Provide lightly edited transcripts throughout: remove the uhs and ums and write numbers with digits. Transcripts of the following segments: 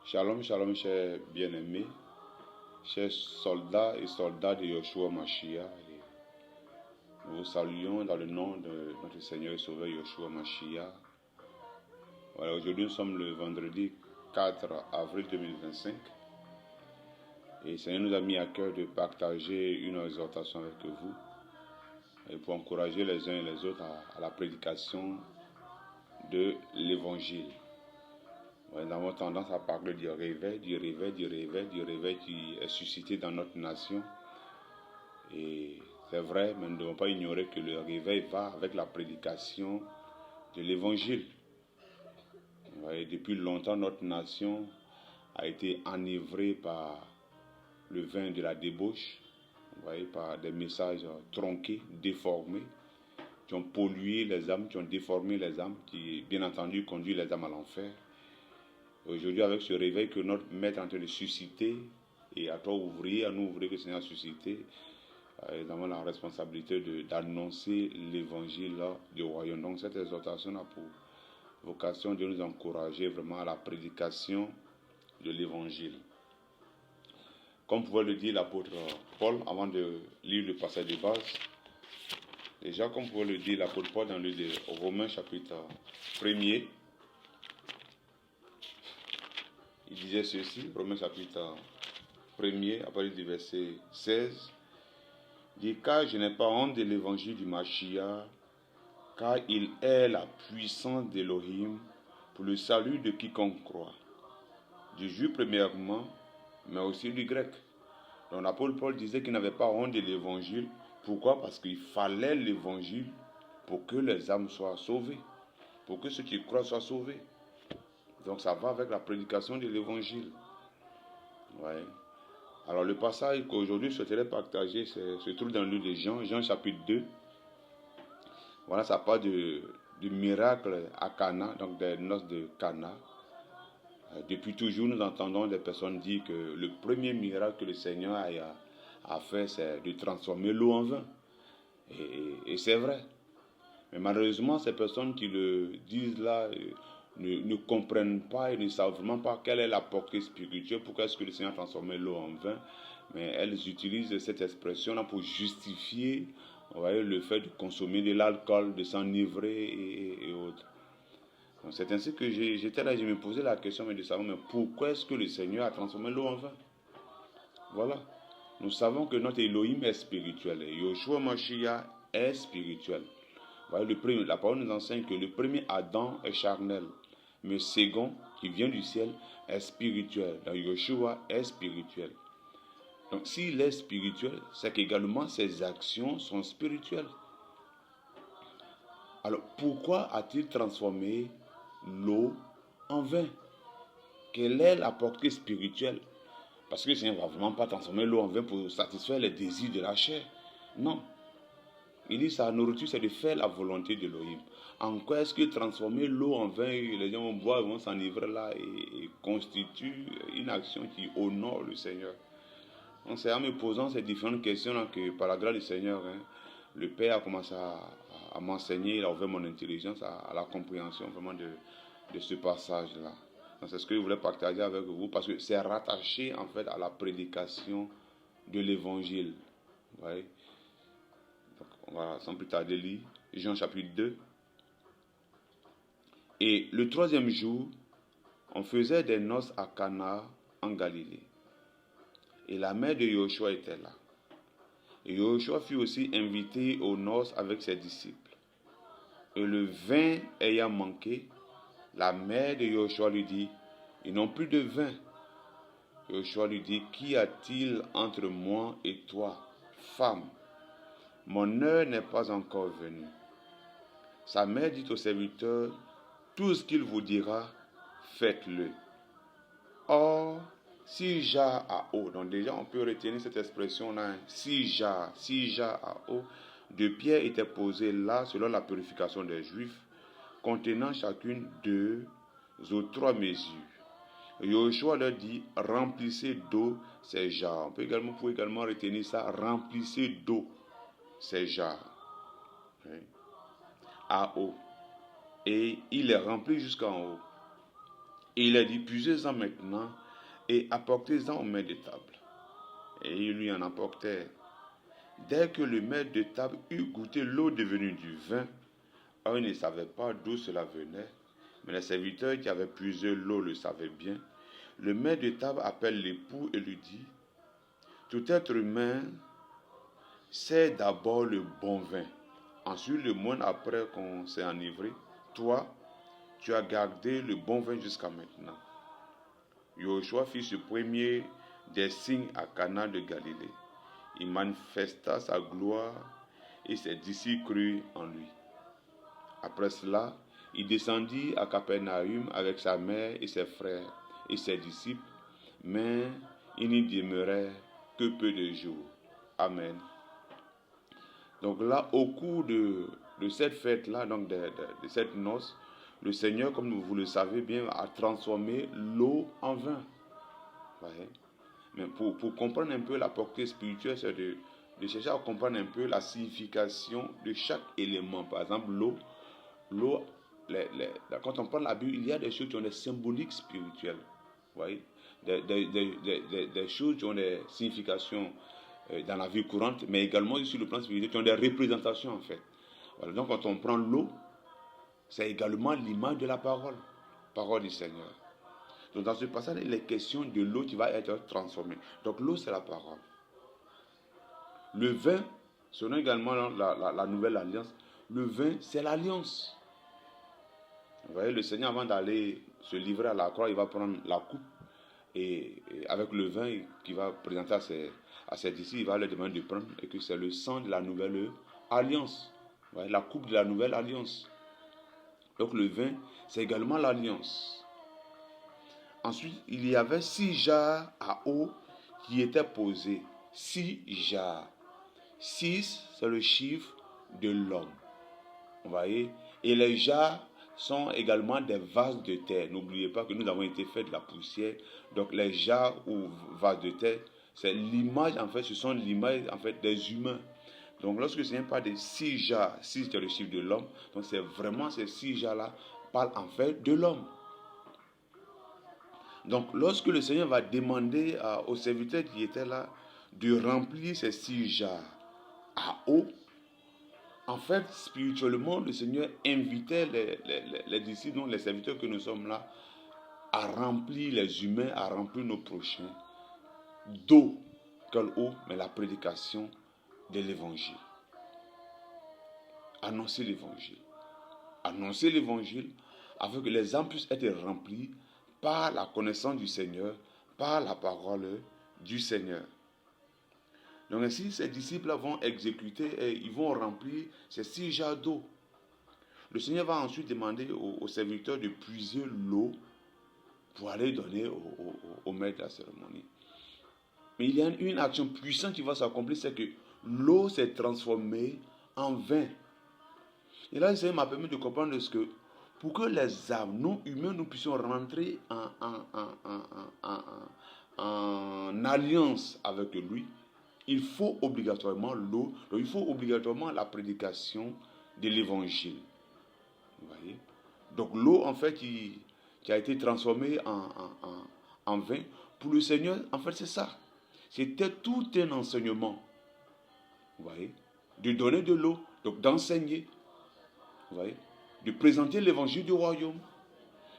Shalom, shalom, chers bien-aimés, chers soldats et soldats de Yoshua Mashiach. Nous vous saluons dans le nom de notre Seigneur et Sauveur Yoshua Mashiach. Voilà, aujourd'hui, nous sommes le vendredi 4 avril 2025. Et le Seigneur nous a mis à cœur de partager une exhortation avec vous et pour encourager les uns et les autres à la prédication de l'Évangile. Nous avons tendance à parler du réveil qui est suscité dans notre nation. Et c'est vrai, mais nous ne devons pas ignorer que le réveil va avec la prédication de l'Évangile. Depuis longtemps, notre nation a été enivrée par le vin de la débauche, par des messages tronqués, déformés, qui ont pollué les âmes, qui ont déformé les âmes, qui, bien entendu, conduisent les âmes à l'enfer. Aujourd'hui, avec ce réveil que notre maître est en train de susciter, et à toi ouvrier, à nous ouvriers que le Seigneur a suscité, nous avons la responsabilité d'annoncer l'évangile du royaume. Donc cette exhortation a pour vocation de nous encourager vraiment à la prédication de l'évangile. Comme pouvait le dire l'apôtre Paul, avant de lire le passage de base, déjà comme pouvait le dire l'apôtre Paul dans le livre de Romains chapitre 1er, il disait ceci, Romains chapitre 1er, à partir du verset 16, dit « Car je n'ai pas honte de l'évangile du Mashiach, car il est la puissance d'Elohim pour le salut de quiconque croit, du juif premièrement, mais aussi du grec. » Donc l'apôtre Paul disait qu'il n'avait pas honte de l'évangile. Pourquoi? Parce qu'il fallait l'évangile pour que les âmes soient sauvées, pour que ceux qui croient soient sauvés. Donc ça va avec la prédication de l'évangile. Ouais. Alors le passage qu'aujourd'hui je souhaiterais partager se trouve dans le livre de Jean, Jean chapitre 2. Voilà, ça parle du miracle à Cana, donc des noces de Cana. Depuis toujours, nous entendons des personnes dire que le premier miracle que le Seigneur a fait, c'est de transformer l'eau en vin. Et c'est vrai. Mais malheureusement, ces personnes qui le disent là ne comprennent pas et ne savent vraiment pas quelle est la portée spirituelle, pourquoi est-ce que le Seigneur a transformé l'eau en vin. Mais elles utilisent cette expression-là pour justifier, le fait de consommer de l'alcool, de s'enivrer et autres. Donc c'est ainsi que j'étais là, je me posais la question de savoir, mais pourquoi est-ce que le Seigneur a transformé l'eau en vin? Voilà. Nous savons que notre Elohim est spirituel. Et Yoshua Mashiach est spirituel. La parole nous enseigne que le premier Adam est charnel. Mais le second, qui vient du ciel, est spirituel. Donc Yoshua est spirituel. Donc s'il est spirituel, c'est qu'également ses actions sont spirituelles. Alors pourquoi a-t-il transformé l'eau en vin? Quelle est la portée spirituelle? Parce que le Seigneur ne va vraiment pas transformer l'eau en vin pour satisfaire les désirs de la chair. Non. Il dit sa nourriture, c'est de faire la volonté de l'Elohim. En quoi est-ce que transformer l'eau en vin, les gens vont boire, vont s'enivrer là et constitue une action qui honore le Seigneur? Donc c'est en me posant ces différentes questions-là que par la grâce du Seigneur, le Père a commencé à m'enseigner, il a ouvert mon intelligence à la compréhension vraiment de ce passage-là. Donc c'est ce que je voulais partager avec vous parce que c'est rattaché en fait à la prédication de l'évangile. Vous voyez? Donc on va sans plus tarder lire Jean chapitre 2. Et le troisième jour, on faisait des noces à Cana en Galilée. Et la mère de Yoshua était là. Et Yoshua fut aussi invité aux noces avec ses disciples. Et le vin ayant manqué, la mère de Yoshua lui dit, « Ils n'ont plus de vin. » Yoshua lui dit, « Qu'y a-t-il entre moi et toi, femme? Mon heure n'est pas encore venue. » Sa mère dit au serviteur, « Tout ce qu'il vous dira, faites-le. » Or, 6 jarres à eau, donc déjà on peut retenir cette expression-là, 6 jarres à eau de pierre étaient posées là selon la purification des Juifs, contenant chacune 2 ou 3 mesures. Yoshua leur dit, remplissez d'eau ces jarres. On peut également retenir ça, remplissez d'eau ces jarres. À eau. Et il les remplit jusqu'en haut. Et il a dit, puisez-en maintenant et apportez-en au maître de table. Et il lui en apportait. Dès que le maître de table eut goûté l'eau devenue du vin, il ne savait pas d'où cela venait, mais les serviteurs qui avaient puisé l'eau le savaient bien. Le maître de table appelle l'époux et lui dit, tout être humain sait d'abord le bon vin. Ensuite, le moine après qu'on s'est enivré, toi, tu as gardé le bon vin jusqu'à maintenant. Yoshua fit ce premier des signes à Cana de Galilée. Il manifesta sa gloire et ses disciples crurent en lui. Après cela, il descendit à Capernaum avec sa mère et ses frères et ses disciples, mais il n'y demeurait que peu de jours. Amen. Donc là, au cours de cette fête-là, donc de cette noce, le Seigneur, comme vous le savez bien, a transformé l'eau en vin. Ouais. Mais pour comprendre un peu la portée spirituelle, c'est de chercher à comprendre un peu la signification de chaque élément. Par exemple, l'eau, quand on prend la Bible, il y a des choses qui ont des symboliques spirituelles. Vous voyez, des choses qui ont des significations dans la vie courante, mais également sur le plan spirituel, qui ont des représentations en fait. Voilà, donc quand on prend l'eau, c'est également l'image de la parole du Seigneur. Donc dans ce passage, il est question de l'eau qui va être transformée. Donc l'eau, c'est la parole. Le vin, selon également la nouvelle alliance, le vin, c'est l'alliance. Vous voyez, le Seigneur, avant d'aller se livrer à la croix, il va prendre la coupe et avec le vin qu'il va présenter à ses disciples, il va leur demander de prendre et que c'est le sang de la nouvelle alliance. Vous voyez, la coupe de la nouvelle alliance. Donc le vin, c'est également l'alliance. Ensuite, il y avait 6 jarres à eau qui étaient posés. 6 jarres. 6, c'est le chiffre de l'homme. Vous voyez? Et les jarres sont également des vases de terre. N'oubliez pas que nous avons été faits de la poussière. Donc les jarres ou vases de terre, c'est l'image, en fait, ce sont l'image, en fait, des humains. Donc lorsque le Seigneur parle de 6 jarres, 6 c'est le chiffre de l'homme, donc c'est vraiment ces 6 jarres-là parlent en fait de l'homme. Donc, lorsque le Seigneur va demander aux serviteurs qui étaient là de remplir ces 6 jarres à eau, en fait, spirituellement, le Seigneur invitait les disciples, donc les serviteurs que nous sommes là, à remplir les humains, à remplir nos prochains d'eau. Quelle eau? Mais la prédication de l'évangile. Annoncer l'évangile. Annoncer l'évangile afin que les âmes puissent être remplies par la connaissance du Seigneur, par la parole du Seigneur. Donc ainsi, ces disciples vont exécuter et ils vont remplir ces 6 jarres d'eau. Le Seigneur va ensuite demander aux serviteurs de puiser l'eau pour aller donner au maître de la cérémonie. Mais il y a une action puissante qui va s'accomplir, c'est que l'eau s'est transformée en vin. Et là, le Seigneur m'a permis de comprendre ce que pour que les âmes non humaines, nous puissions rentrer en alliance avec lui, il faut obligatoirement l'eau, donc il faut obligatoirement la prédication de l'évangile. Vous voyez? Donc l'eau, en fait, qui a été transformée en vin, pour le Seigneur, en fait, c'est ça. C'était tout un enseignement. Vous voyez? De donner de l'eau, donc d'enseigner. Vous voyez? De présenter l'évangile du royaume,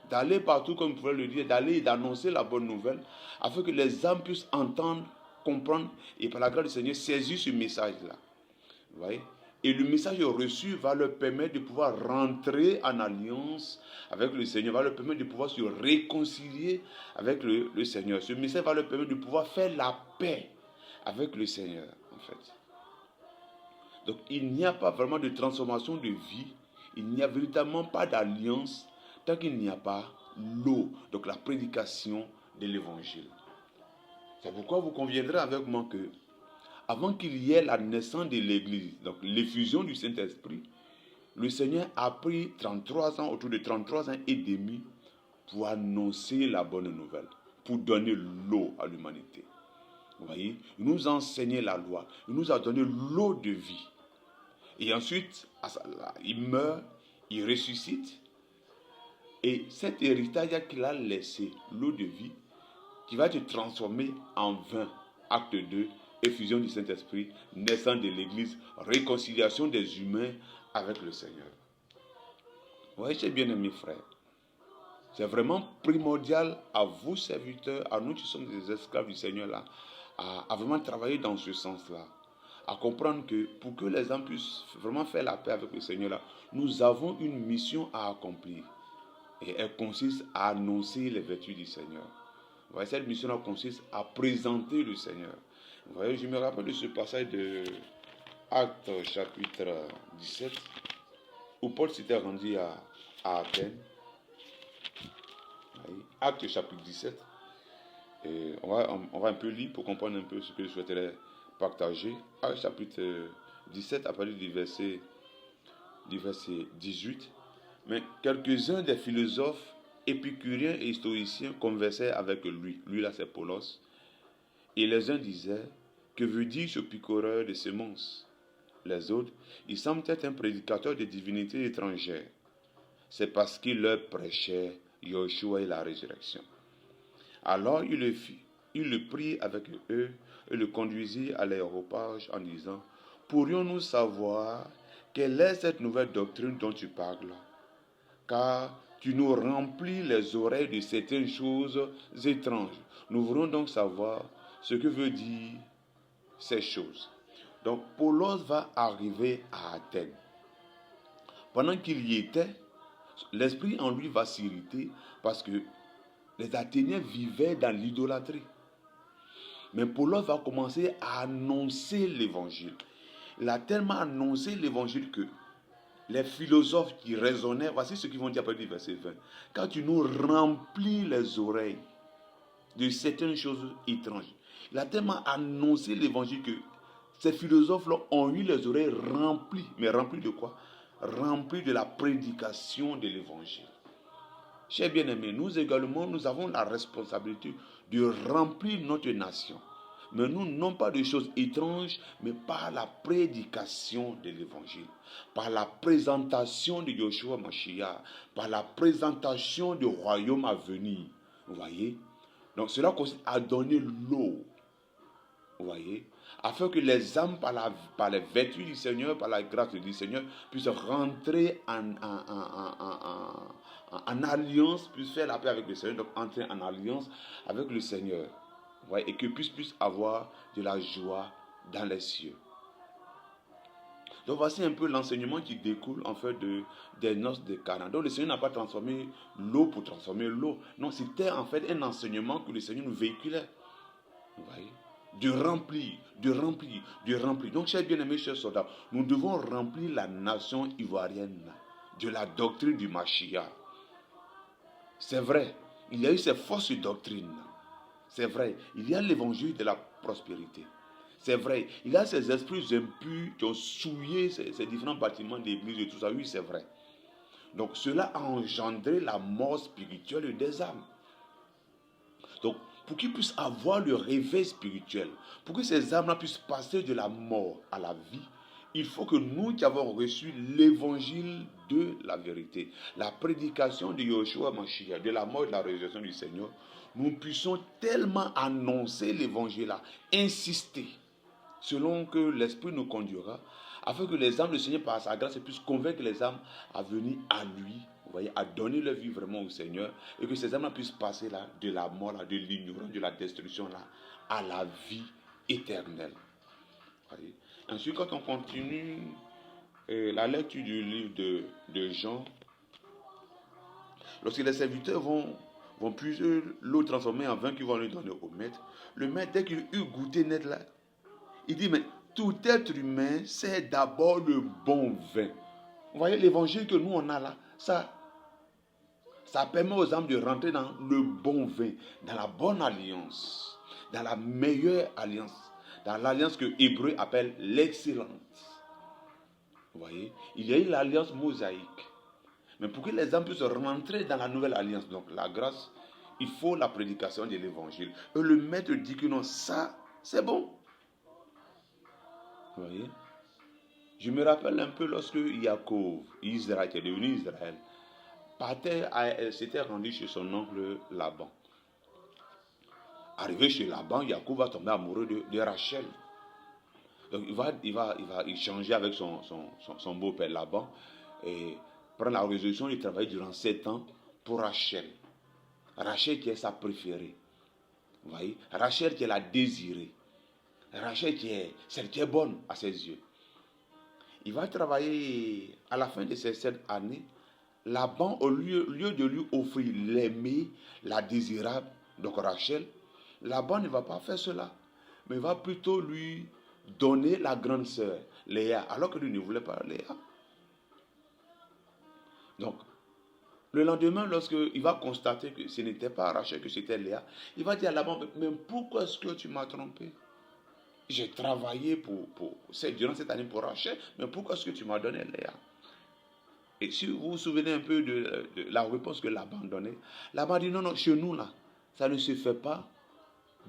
d'aller partout, comme vous pouvez le dire, d'aller et d'annoncer la bonne nouvelle, afin que les âmes puissent entendre, comprendre, et par la grâce du Seigneur, saisir ce message-là. Vous voyez? Et le message reçu va leur permettre de pouvoir rentrer en alliance avec le Seigneur, va leur permettre de pouvoir se réconcilier avec le Seigneur. Ce message va leur permettre de pouvoir faire la paix avec le Seigneur, en fait. Donc, il n'y a pas vraiment de transformation de vie. Il n'y a véritablement pas d'alliance tant qu'il n'y a pas l'eau, donc la prédication de l'évangile. C'est pourquoi vous conviendrez avec moi que, avant qu'il y ait la naissance de l'Église, donc l'effusion du Saint-Esprit, le Seigneur a pris 33 ans, autour de 33 ans et demi, pour annoncer la bonne nouvelle, pour donner l'eau à l'humanité. Vous voyez, il nous a enseigné la loi, il nous a donné l'eau de vie. Et ensuite, il meurt, il ressuscite. Et cet héritage qu'il a laissé, l'eau de vie, qui va te transformer en vin, acte 2, effusion du Saint-Esprit, naissance de l'Église, réconciliation des humains avec le Seigneur. Vous voyez, chers bien-aimés frères, c'est vraiment primordial à vous, serviteurs, à nous qui sommes des esclaves du Seigneur, là, à vraiment travailler dans ce sens-là. À comprendre que pour que les hommes puissent vraiment faire la paix avec le Seigneur, là, nous avons une mission à accomplir. Et elle consiste à annoncer les vertus du Seigneur. Vous voyez, cette mission-là consiste à présenter le Seigneur. Vous voyez, je me rappelle de ce passage de Actes chapitre 17, où Paul s'était rendu à Athènes. Actes chapitre 17. Et on va un peu lire pour comprendre un peu ce que je souhaiterais partager. Actes chapitre 17, à partir du verset 18. Mais quelques-uns des philosophes épicuriens et stoïciens conversaient avec lui. Lui là c'est Paulos. Et les uns disaient, que veut dire ce picoreur de semences? Les autres, il semble être un prédicateur de divinités étrangères. C'est parce qu'il leur prêchait Yeshua et la résurrection. Alors il le prit avec eux et le conduisit à l'aéropage en disant, pourrions-nous savoir quelle est cette nouvelle doctrine dont tu parles? Car tu nous remplis les oreilles de certaines choses étranges. Nous voulons donc savoir ce que veut dire ces choses. Donc, Paulos va arriver à Athènes. Pendant qu'il y était, l'esprit en lui va s'irriter parce que les Athéniens vivaient dans l'idolâtrie. Mais Paulos va commencer à annoncer l'évangile. Il a tellement annoncé l'évangile que les philosophes qui raisonnaient, voici ce qu'ils vont dire après le verset 20. Quand tu nous remplis les oreilles de certaines choses étranges. Il a tellement annoncé l'évangile que ces philosophes-là ont eu les oreilles remplies. Mais remplies de quoi? Remplies de la prédication de l'évangile. Chers bien-aimés, nous également, nous avons la responsabilité de remplir notre nation. Mais nous, non pas de choses étranges, mais par la prédication de l'évangile, par la présentation de Yeshua Mashiach, par la présentation du royaume à venir. Vous voyez? Donc cela consiste à donner l'eau. Vous voyez? Afin que les âmes, par les vertus du Seigneur, par la grâce du Seigneur, puissent rentrer en alliance, puissent faire la paix avec le Seigneur, donc entrer en alliance avec le Seigneur. Vous voyez? Et que puissent avoir de la joie dans les cieux. Donc voici un peu l'enseignement qui découle en fait des noces de Cana. Donc le Seigneur n'a pas transformé l'eau pour transformer l'eau. Non, c'était en fait un enseignement que le Seigneur nous véhiculait. Vous voyez? De remplir. Donc, chers bien-aimés, chers soldats, nous devons remplir la nation ivoirienne de la doctrine du Mashiach. C'est vrai, il y a eu ces fausses doctrines. C'est vrai, il y a l'évangile de la prospérité. C'est vrai, il y a ces esprits impurs qui ont souillé ces différents bâtiments d'église et tout ça. Oui, c'est vrai. Donc, cela a engendré la mort spirituelle des âmes. Donc, pour qu'ils puissent avoir le réveil spirituel, pour que ces âmes-là puissent passer de la mort à la vie, il faut que nous qui avons reçu l'évangile de la vérité, la prédication de Yeshua Mashiach, de la mort et de la résurrection du Seigneur, nous puissions tellement annoncer l'évangile-là, insister, selon que l'Esprit nous conduira, afin que les âmes du Seigneur, par sa grâce, puissent convaincre les âmes à venir à lui. Vous voyez, à donner leur vie vraiment au Seigneur, et que ces âmes puissent passer là, de la mort, là, de l'ignorance, de la destruction là, à la vie éternelle. Voyez. Ensuite, quand on continue la lecture du livre de Jean, lorsque les serviteurs vont puiser l'eau transformée en vin qu'ils vont lui donner au maître, le maître, dès qu'il eut goûté net là, il dit, mais tout être humain, c'est d'abord le bon vin. Vous voyez, l'évangile que nous on a là, ça permet aux âmes de rentrer dans le bon vin, dans la bonne alliance, dans la meilleure alliance, dans l'alliance que Hébreu appelle l'excellente. Vous voyez, il y a eu l'alliance mosaïque. Mais pour que les âmes puissent rentrer dans la nouvelle alliance, donc la grâce, il faut la prédication de l'évangile. Et le maître dit que non, ça, c'est bon. Vous voyez, je me rappelle un peu lorsque Jacob, Israël, qui est devenu Israël, s'était rendu chez son oncle Laban. Arrivé chez Laban, Jacob va tomber amoureux de Rachel. Donc il va échanger avec son beau-père Laban et prendre la résolution de travailler durant 7 ans pour Rachel. Rachel qui est sa préférée. Vous voyez? Rachel qui est la désirée. Rachel celle qui est bonne à ses yeux. Il va travailler à la fin de ces 7 années. Laban, au lieu de lui offrir l'aimée, la désirable, donc Rachel, Laban ne va pas faire cela. Mais il va plutôt lui donner la grande sœur, Léa, alors que lui ne voulait pas Léa. Donc, le lendemain, lorsqu'il va constater que ce n'était pas Rachel, que c'était Léa, il va dire à Laban, mais pourquoi est-ce que tu m'as trompé? J'ai travaillé durant cette année pour Rachel, mais pourquoi est-ce que tu m'as donné Léa? Et si vous vous souvenez un peu de la réponse que Laban donnait, Laban dit non, chez nous là, ça ne se fait pas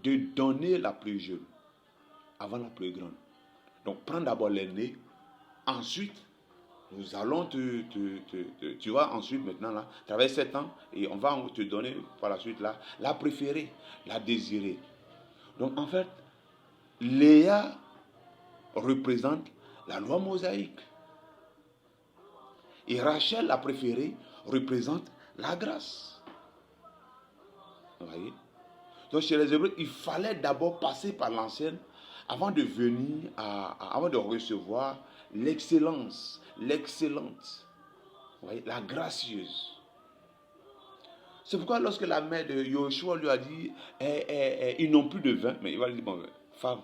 de donner la plus jeune avant la plus grande. Donc prends d'abord l'aînée, ensuite nous allons tu vas ensuite maintenant là, travailler 7 ans et on va te donner par la suite là, la préférée, la désirée. Donc en fait, Léa représente la loi mosaïque. Et Rachel, la préférée, représente la grâce. Vous voyez? Donc chez les Hébreux, il fallait d'abord passer par l'ancienne avant de venir avant de recevoir l'excellence, l'excellente. Vous voyez? La gracieuse. C'est pourquoi lorsque la mère de Yoshua lui a dit, ils n'ont plus de vin, mais il va lui dire, bon, femme,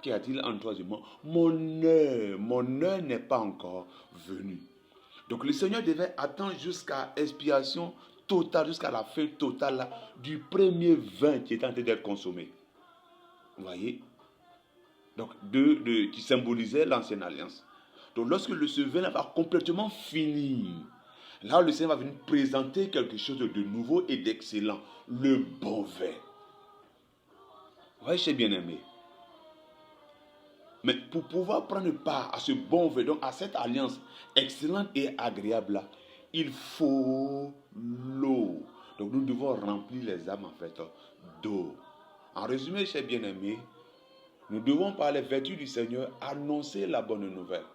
qu'y a-t-il entre toi et moi? Mon heure n'est pas encore venue. Donc le Seigneur devait attendre jusqu'à expiation totale, jusqu'à la fin totale là, du premier vin qui était en train d'être consommé. Vous voyez? Donc qui symbolisait l'ancienne alliance. Donc lorsque ce vin va complètement finir, là le Seigneur va venir présenter quelque chose de nouveau et d'excellent, le bon vin. Vous voyez, chers bien-aimés? Mais pour pouvoir prendre part à ce bon vin, donc à cette alliance excellente et agréable là, il faut l'eau. Donc nous devons remplir les âmes en fait d'eau. En résumé, chers bien-aimés, nous devons par les vertus du Seigneur annoncer la bonne nouvelle,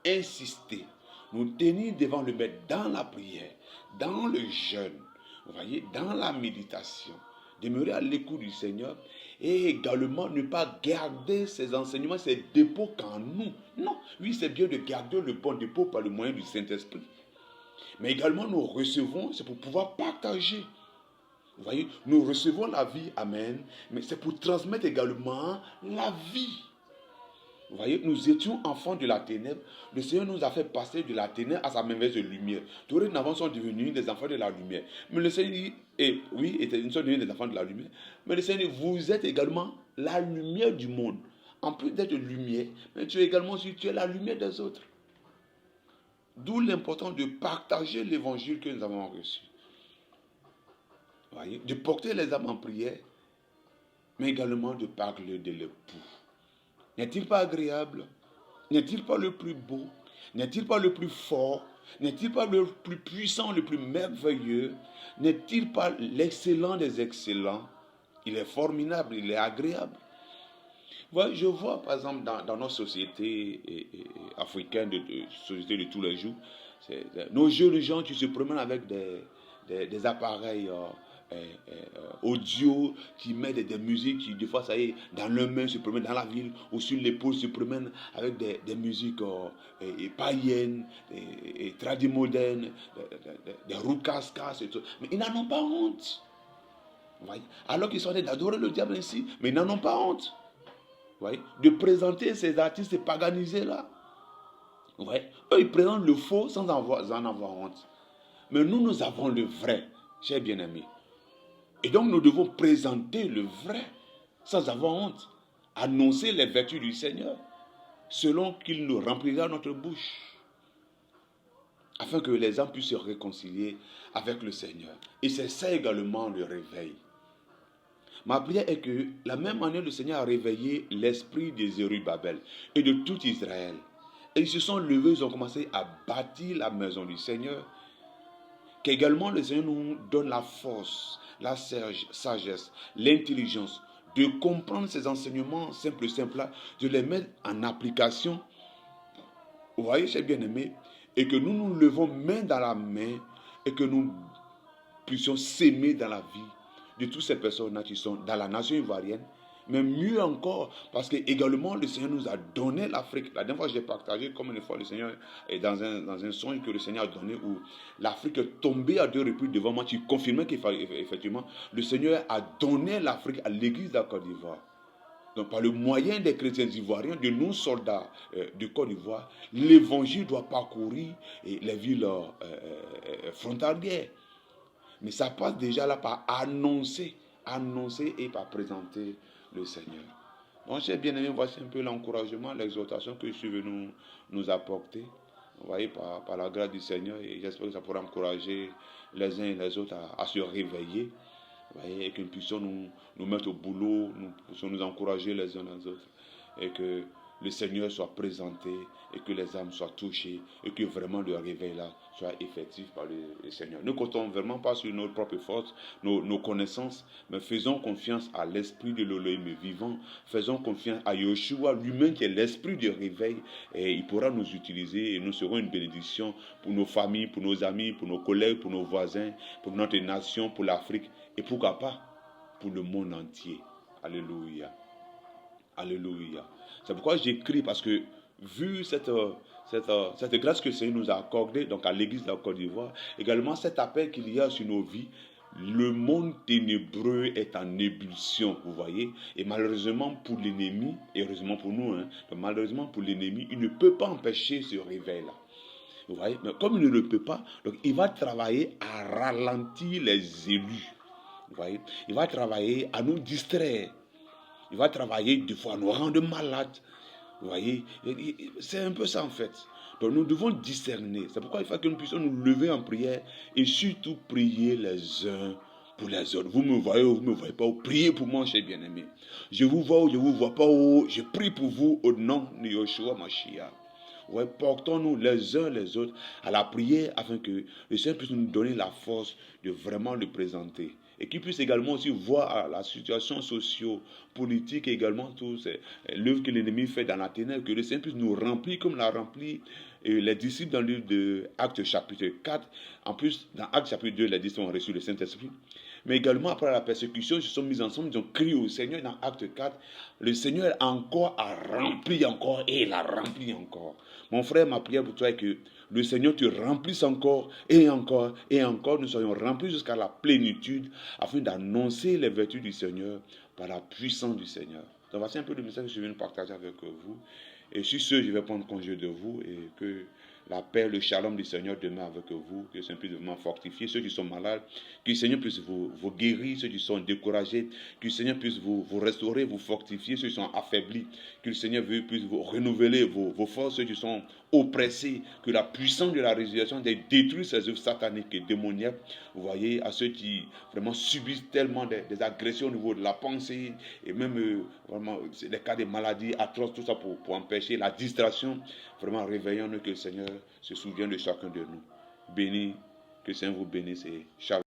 insister, nous tenir devant le Maître dans la prière, dans le jeûne, vous voyez, dans la méditation, demeurer à l'écoute du Seigneur et également ne pas garder ses enseignements, ses dépôts qu'en nous. Non, oui, c'est bien de garder le bon dépôt par le moyen du Saint-Esprit. Mais également, nous recevons, c'est pour pouvoir partager. Vous voyez, nous recevons la vie, amen, mais c'est pour transmettre également la vie. Vous voyez, nous étions enfants de la ténèbre. Le Seigneur nous a fait passer de la ténèbre à sa merveilleuse lumière. Dorénavant, nous sommes devenus des enfants de la lumière. Mais le Seigneur dit, nous sommes devenus des enfants de la lumière. Mais le Seigneur dit, vous êtes également la lumière du monde. En plus d'être lumière, mais tu es également aussi, tu es la lumière des autres. D'où l'importance de partager l'évangile que nous avons reçu. Vous voyez, de porter les âmes en prière, mais également de parler de l'époux. N'est-il pas agréable? N'est-il pas le plus beau? N'est-il pas le plus fort? N'est-il pas le plus puissant, le plus merveilleux? N'est-il pas l'excellent des excellents? Il est formidable, il est agréable. Voilà, je vois par exemple dans nos sociétés africaines, sociétés de tous les jours, nos jeunes gens qui se promènent avec des appareils audio, qui mettent des musiques, qui des fois ça y est, dans leurs mains se promènent dans la ville, ou sur l'épaule se promènent avec des musiques païennes, et tradimodernes, des roucascas et tout. Mais ils n'en ont pas honte. Vous voyez? Alors qu'ils sont en train d'adorer le diable ainsi, mais ils n'en ont pas honte. Vous voyez? De présenter ces artistes paganisés là. Vous voyez? Eux ils présentent le faux sans en avoir honte. Mais nous avons le vrai, chers bien-aimés. Et donc nous devons présenter le vrai sans avoir honte. Annoncer les vertus du Seigneur selon qu'il nous remplira notre bouche. Afin que les âmes puissent se réconcilier avec le Seigneur. Et c'est ça également le réveil. Ma prière est que la même manière le Seigneur a réveillé l'esprit des Zérubabel et de tout Israël. Et ils se sont levés, ils ont commencé à bâtir la maison du Seigneur. qu'également le Seigneur nous donne la force, la sagesse, l'intelligence de comprendre ces enseignements simples là, de les mettre en application. Vous voyez, chers bien-aimés, et que nous nous levons main dans la main et que nous puissions s'aimer dans la vie de toutes ces personnes qui sont dans la nation ivoirienne, mais mieux encore, parce que également le Seigneur nous a donné l'Afrique. La dernière fois, j'ai partagé comme une fois le Seigneur est dans un songe que le Seigneur a donné où l'Afrique est tombée à 2 reprises devant moi, qui confirmait qu'effectivement, le Seigneur a donné l'Afrique à l'église de la Côte d'Ivoire. Donc, par le moyen des chrétiens ivoiriens, de nos soldats de Côte d'Ivoire, l'évangile doit parcourir les villes frontalières. Mais ça passe déjà là par annoncer et par présenter le Seigneur. Donc, chers bien-aimés, voici un peu l'encouragement, l'exhortation que je suis venu nous apporter. Vous voyez, par la grâce du Seigneur, et j'espère que ça pourra encourager les uns et les autres à se réveiller. Vous voyez, et que nous puissions nous mettre au boulot, nous puissions nous encourager les uns les autres, et que le Seigneur soit présenté, et que les âmes soient touchées, et que vraiment le réveil là soit effectif par le Seigneur. Ne comptons vraiment pas sur nos propres forces, nos connaissances, mais faisons confiance à l'esprit de l'Élohim vivant, faisons confiance à Yeshua lui-même qui est l'esprit du réveil, et il pourra nous utiliser, et nous serons une bénédiction pour nos familles, pour nos amis, pour nos collègues, pour nos voisins, pour notre nation, pour l'Afrique, et pourquoi pas pour le monde entier. Alléluia. Alléluia. C'est pourquoi j'écris, parce que vu cette grâce que le Seigneur nous a accordée, donc à l'église de la Côte d'Ivoire, également cet appel qu'il y a sur nos vies, le monde ténébreux est en ébullition, vous voyez, et malheureusement pour l'ennemi, et heureusement pour nous, malheureusement pour l'ennemi, il ne peut pas empêcher ce réveil-là. Vous voyez, mais comme il ne le peut pas, donc il va travailler à ralentir les élus. Vous voyez, il va travailler à nous distraire. Il va travailler des fois à nous rendre malades. Vous voyez, c'est un peu ça en fait. Donc nous devons discerner. C'est pourquoi il faut que nous puissions nous lever en prière et surtout prier les uns pour les autres. Vous me voyez ou vous ne me voyez pas, priez pour moi, chers bien-aimés. Je vous vois ou je ne vous vois pas, je prie pour vous au nom de Yeshua Mashiach. Ouais, portons-nous les uns les autres à la prière afin que le Seigneur puisse nous donner la force de vraiment le présenter. Et qu'il puisse également aussi voir la situation socio-politique et également tout l'œuvre que l'ennemi fait dans la ténèbre, que le Seigneur puisse nous remplir comme l'a rempli les disciples dans le livre de Actes chapitre 4. En plus, dans Actes chapitre 2, les disciples ont reçu le Saint-Esprit. Mais également, après la persécution, ils se sont mis ensemble, ils ont crié au Seigneur dans Acte 4. Le Seigneur encore a rempli encore et il a rempli encore. Mon frère, ma prière pour toi est que le Seigneur te remplisse encore et encore et encore. Nous soyons remplis jusqu'à la plénitude afin d'annoncer les vertus du Seigneur par la puissance du Seigneur. Donc voici un peu le message que je viens de partager avec vous. Et sur ce, je vais prendre congé de vous et que la paix, le shalom du Seigneur demeure avec vous, que le Seigneur puisse vraiment fortifier ceux qui sont malades, que le Seigneur puisse vous guérir, ceux qui sont découragés, que le Seigneur puisse vous restaurer, vous fortifier, ceux qui sont affaiblis, que le Seigneur puisse vous renouveler vos forces, ceux qui sont oppressés, que la puissance de la résurrection détruit ces œuvres sataniques et démoniaques. Vous voyez, à ceux qui vraiment subissent tellement des agressions au niveau de la pensée, et même vraiment les cas de maladies atroces, tout ça pour empêcher la distraction. Vraiment, réveillons-nous que le Seigneur se souvienne de chacun de nous. Béni, que le Seigneur vous bénisse et shalom.